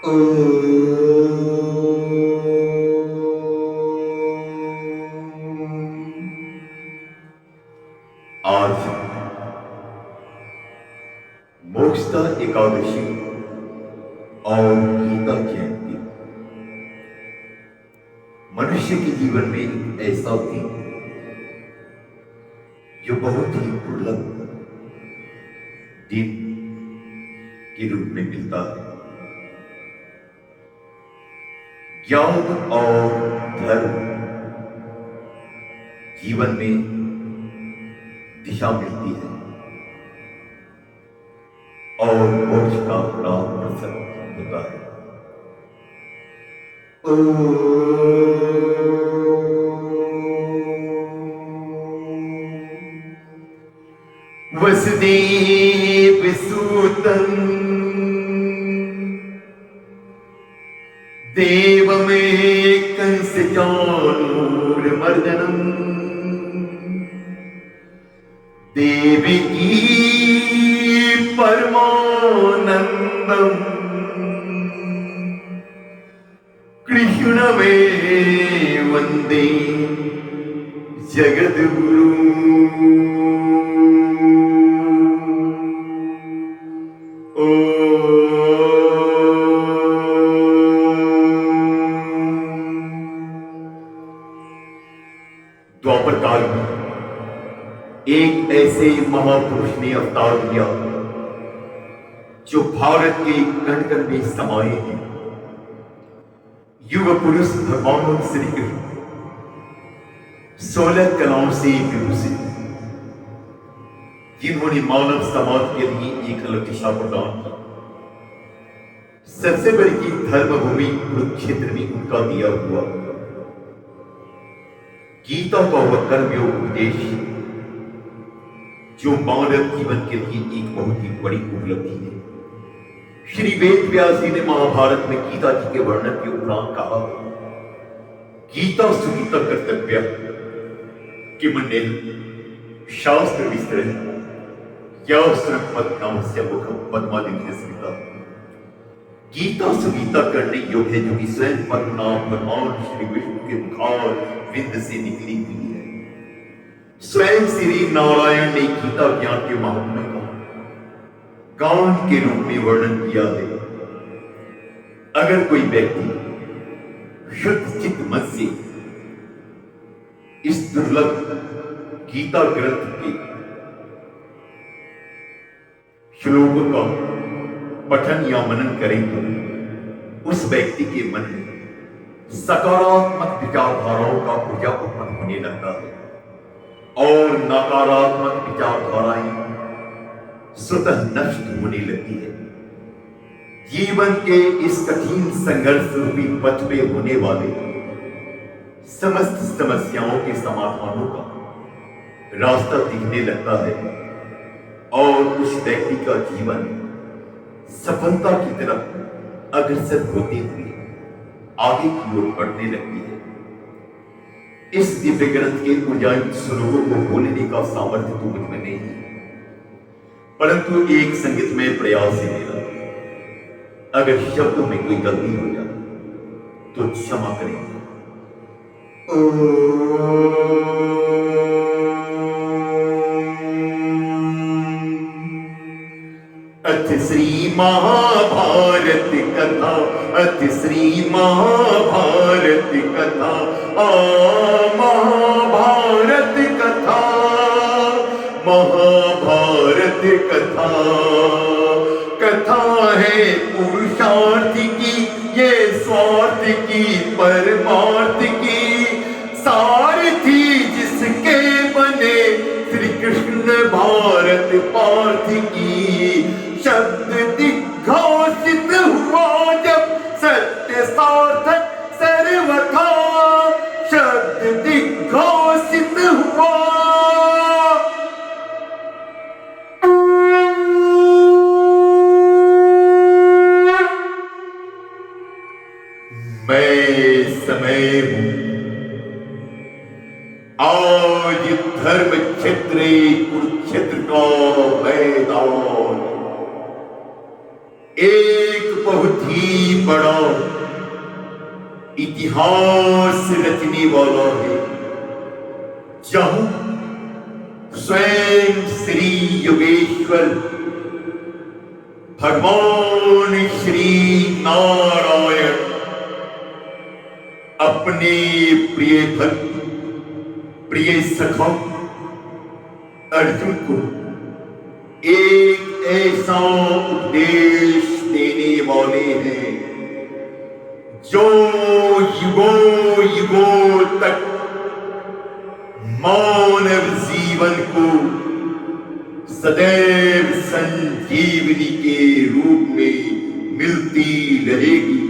आज मोक्षदा एकादशी और गीता जयंती मनुष्य के जीवन में एक ऐसा दिन जो बहुत ही दुर्लभ दिन के रूप में मिलता है। ज्ञान और धर्म जीवन में दिशा मिलती है और मोक्ष का राह प्रसन्न होता है। वसुदेव सूतं देवमें कंस चाणूरमर्दनम् देवकी परमानंदम कृष्णमे वंदे जगद्गुरु। द्वापर काल में एक ऐसे महापुरुष ने अवतार लिया जो भारत के कण कण में समाये हैं। युग पुरुष भगवान श्री कृष्ण 16 कलाओं से विभूषित, जिन्होंने मानव समाज के लिए एक अलग दिशा प्रदान की। सबसे बड़ी धर्मभूमि कुरुक्षेत्र में उनका दिया हुआ गीता का वह कर्मयोग उपदेश जो मानव जीवन के लिए एक बहुत ही बड़ी उपलब्धि है। श्री वेद व्यास जी ने महाभारत में गीता जी के वर्णन के उपरांत कहा, गीता सुगीता कर्तव्य कि मन्ने शास्त्र विस्तृत या पद्मावस्य मुखम पद्मादित्य स्मृता। गीता सुगीता करने योग्य है जो कि स्वयं पद्मनाभ भगवान श्री विष्णु के मुखार विंद से निकली हुई है। स्वयं श्री नारायण ने गीता ज्ञान के महात्म्य का गान के रूप में वर्णन किया है। अगर कोई व्यक्ति शुद्ध चित्त मन से इस दुर्लभ गीता ग्रंथ के श्लोकों का पठन या मनन करें तो उस व्यक्ति के मन में सकारात्मक विचारधाराओं का ऊर्जा उत्पन्न होने लगता है और नकारात्मक विचारधाराएं स्वतः नष्ट होने लगती है। जीवन के इस कठिन संघर्ष रूपी पथ पे होने वाले समस्त समस्याओं के समाधानों का रास्ता दिखने लगता है और उस व्यक्ति का जीवन सफलता की तरफ अग्रसर होते हुए आगे की ओर बढ़ने लगती है। इस दिव्य ग्रंथ के ऊर्जायुक्त श्लोकों को बोलने का सामर्थ्य तो मुझ में नहीं है, परंतु एक संगीतमय प्रयास है मेरा। अगर शब्दों में कोई गलती हो जाए तो क्षमा करेंगे। अथ श्री महाभारत कथा, अथ श्री महाभारत कथा, महाभारत कथा, महाभारत कथा। कथा है पुरुषार्थ की, ये स्वार्थ की, परमार्थ की, सारथी जिसके बने श्री कृष्ण भारत पार्थ की। शब्द दिग्घोषित हुआ जब सत्य सार्थक सर्वथा, शब्द दिग्घोषित हुआ। मैं समय हूं आज धर्म क्षेत्र कुरुक्षेत्र का मैदान। एक बहुत ही बड़ा इतिहास रचने वाला है, जहां स्वयं श्री योगेश्वर भगवान श्री नारायण अपने प्रिय भक्त, प्रिय सखा अर्जुन को एक ऐसा उपदेश देने वाले हैं जो युगों युगों तक मानव जीवन को सदैव संजीवनी के रूप में मिलती रहेगी।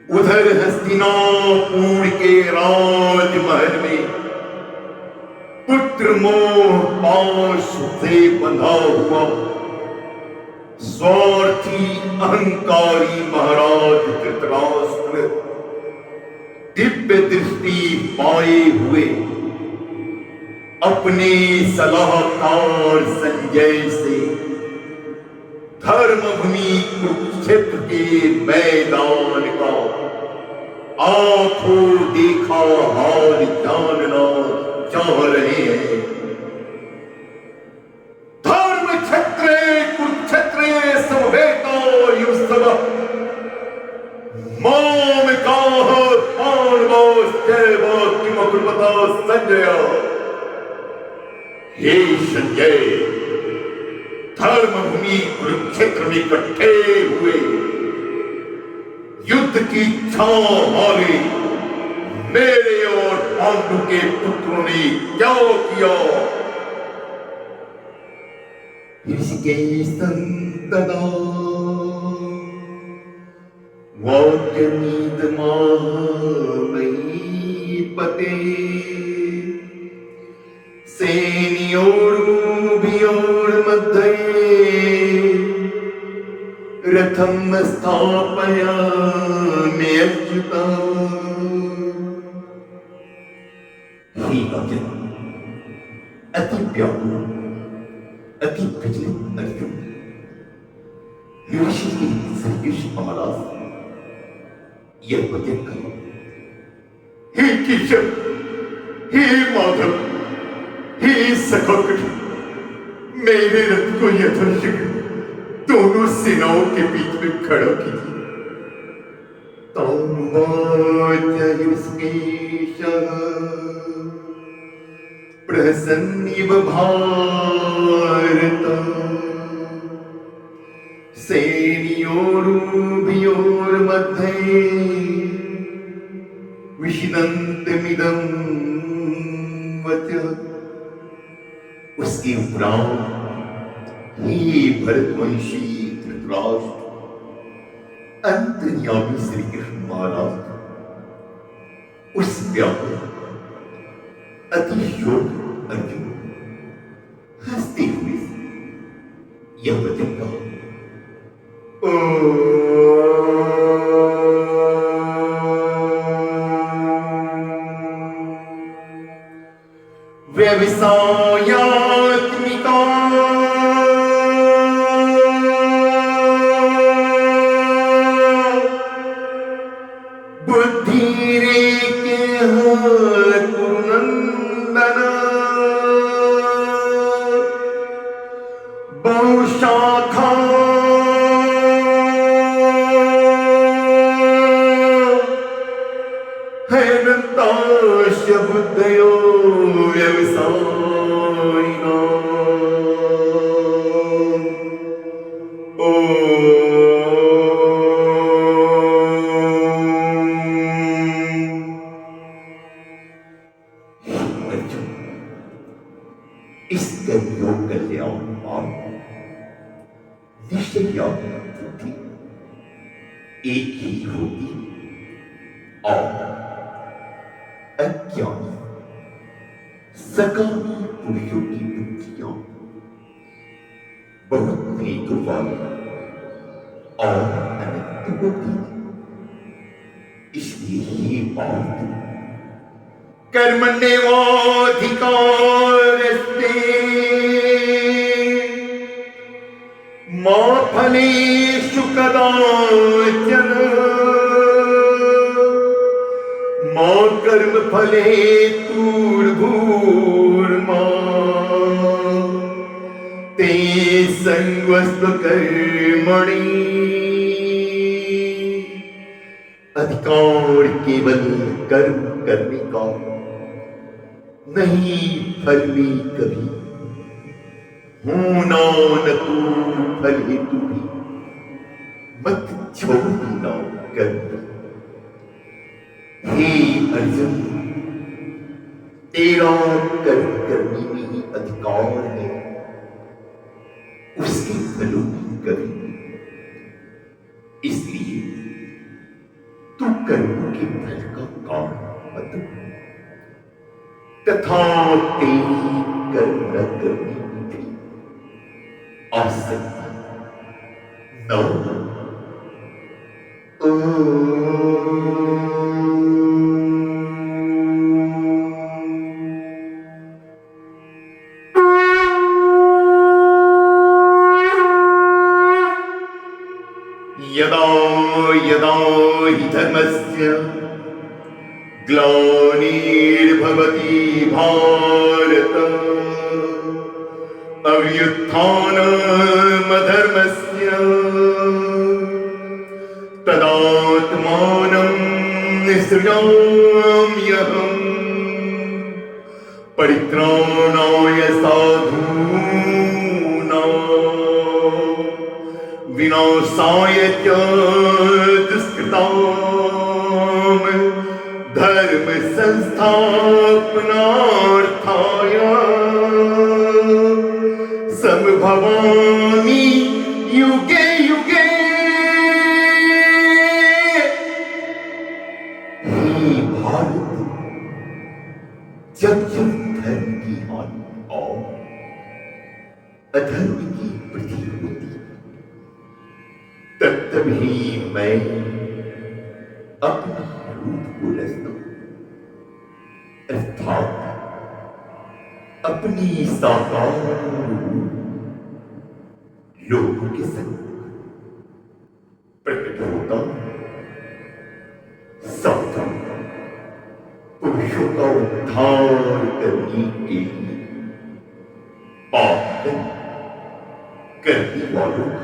उधर हस्तिनापुर के राजमहल में पुत्र मोह पाश से बंधा हुआ स्वार्थी अहंकारी महाराज धृतराष्ट्र दिव्य दृष्टि पाए हुए अपने सलाहकार संजय से धर्मभूमि कुरुक्षेत्र के मैदान का आंखों देखा हाल जानना चाह रहे हैं। धर्म क्षेत्रे कुरुक्षेत्रे समवेतो युस्तव मामकाः पांडवश्चैव किमकुर्वत संजय। हे संजय, धर्मभूमि कुरुक्षेत्र में इकट्ठे हुए युद्ध की इच्छा वाले मेरे और पांडु के पुत्रों ने क्या किया? ऋषिकेशं तदा वाक्यमीदमाह महीपते सेनयोरुभयोर्मध्ये रथं स्थापयामि अच्युता। हे अर्जुन, अति व्याकुल अति विचलित अर्जुन ऋषि श्री कृष्ण महाराज यह वचन करो, हे केशव, हे माधव, हे सखा कृष्ण, मेरे रथ को यथाशीघ्र दोनों सेनाओं के बीच में खड़ा कीजिए। प्रसन्निव भारत सेनयोरुभयोर्मध्ये विषदन्तमिदं वचः। उसके उपरांत हे भरतवंशी धृतराष्ट्र, अंतर्यामी श्री कृष्ण महाराज उस व्याकुल अतिशोक अर्जुन हंसते हुए यह वचन कहा, व्यवसायात्मिका बहुशाखा हैनतास्य बुद्धयो व्यवसायिना। इस कर्मयोग कल्याण मार्ग निश्चय बुद्धि एक ही होती और अज्ञानी सकामी पुरुषों की बुद्धियां बहुत वेग वाली और अनंत होती। इसलिए ही बात कर्मण्येवाधिकारस्ते मा फलेषु कदाचन मा कर्म फले तूर्भूर्मा ते संगस्व कर्मणि अधिकार केवल कर्म करने का, नहीं फल में कभी होना न तू फल हेतु भी मत छोड़ देना कर्म। हे अर्जुन, तेरा कर्म करने में ही अधिकार है, उसके फलों की कभी। इसलिए तू कर्मों के फल का कारण मत तथा तेरी कर्म न करने की आसक्ति न हो। यदा यदा हि धर्मस्य ग्लानिर्भवति भारत अभ्युत्थानमधर्मस्य तदात्मानं सृजाम्यहम् परित्राणाय साधूनां विनाशाय च दुष्कृतां धर्म संस्थापनार्थाय संभवामि युगे युगे। हे भारत, जब जब धर्म की हानि और अधर्म की वृद्धि होती तब तब ही मैं अपना रूप को रचता, अर्थात अपनी साकार रूप लोगों के संग प्रकट होता। साधु पुरुषों का उद्धार करने के लिए पाप करने वालों का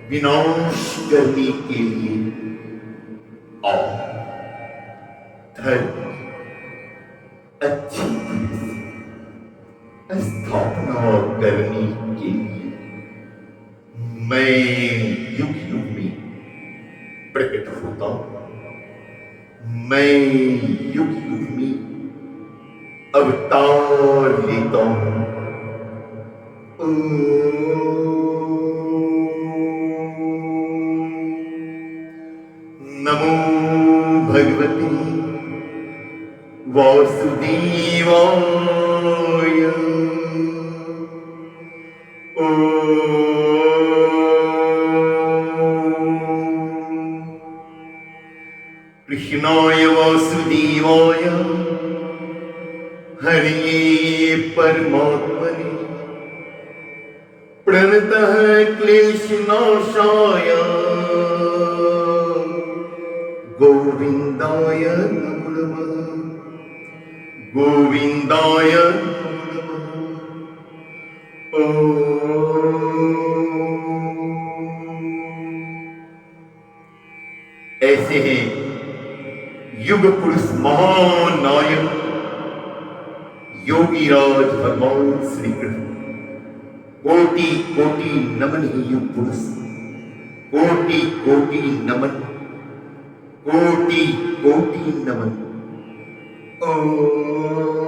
विनाश करने के लिए और धर्म अच्छी स्थापना करने के लिए मैं युग युग में प्रकट होता हूं। मैं युग युग में अवतार लेता हूं। नमो भगवते वासुदेवाय। कृष्णाय वासुदेवाय हरे परमात्मने प्रणतः क्लेशनाशाय गोविंदाय नमो नमः। गोविंदाय नमो नमः। ऐसे हैं युग पुरुष महान नायक योगी राज भगवान श्री कृष्ण। कोटि कोटि नमन ही युग पुरुष, कोटि कोटि नमन, कोटि कोटि नमन। ओम।